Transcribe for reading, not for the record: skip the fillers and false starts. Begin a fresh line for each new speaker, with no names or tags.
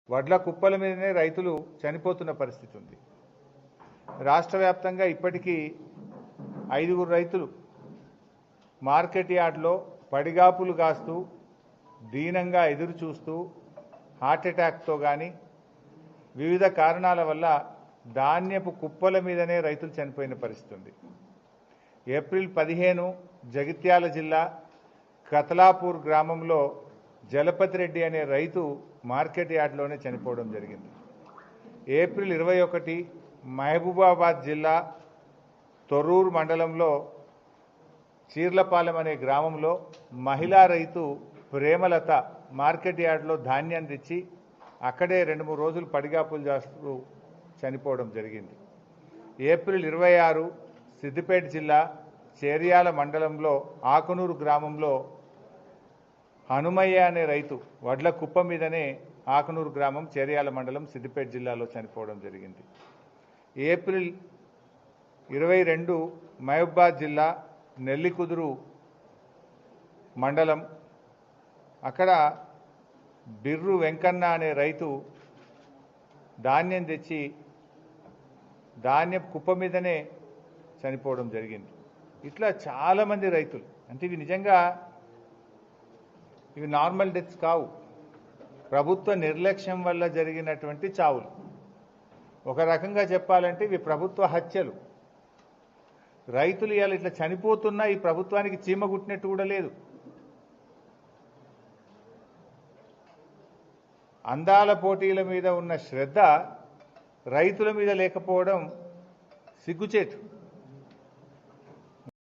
వడ్ల కుప్పల మీదనే రైతులు చనిపోతున్న పరిస్థితి ఉంది. రాష్ట్ర వ్యాప్తంగా ఇప్పటికీ 5 రైతులు మార్కెట్ యార్డ్లో పడిగాపులు కాస్తూ దీనంగా ఎదురు చూస్తూ హార్ట్అటాక్తో కానీ వివిధ కారణాల వల్ల ధాన్యపు కుప్పల మీదనే రైతులు చనిపోయిన పరిస్థితి ఉంది. ఏప్రిల్ 15 జగిత్యాల జిల్లా కతలాపూర్ గ్రామంలో జలపతి రెడ్డి అనే రైతు మార్కెట్ యార్డ్లోనే చనిపోవడం జరిగింది. ఏప్రిల్ 21 మహబూబాబాద్ జిల్లా తొర్రూరు మండలంలో చీర్లపాలెం అనే గ్రామంలో మహిళా రైతు ప్రేమలత మార్కెట్ యార్డ్లో ధాన్యం తెచ్చి అక్కడే 2-3 రోజులు పడిగాపులు చేస్తూ చనిపోవడం జరిగింది. ఏప్రిల్ 26 సిద్దిపేట జిల్లా చేర్యాల మండలంలో ఆకునూరు గ్రామంలో హనుమయ్య అనే రైతు వడ్ల కుప్ప మీదనే ఆకునూరు గ్రామం చేర్యాల మండలం సిద్దిపేట జిల్లాలో చనిపోవడం జరిగింది. ఏప్రిల్ 22 మహబూబాబాద్ జిల్లా నెల్లికుదురు మండలం అక్కడ బిర్రు వెంకన్న అనే రైతు ధాన్యం తెచ్చి ధాన్యం కుప్ప మీదనే చనిపోవడం జరిగింది. ఇట్లా చాలామంది రైతులు, అంటే ఇవి నిజంగా ఇవి నార్మల్ డెత్స్ కావు, ప్రభుత్వ నిర్లక్ష్యం వల్ల జరిగినటువంటి చావులు. ఒక రకంగా చెప్పాలంటే ఇవి ప్రభుత్వ హత్యలు. రైతులు ఇవాళ ఇట్లా చనిపోతున్నా ఈ ప్రభుత్వానికి చీమ కుట్టినట్టు కూడా లేదు. అందాల పోటీల మీద ఉన్న శ్రద్ధ రైతుల మీద లేకపోవడం సిగ్గుచేటు.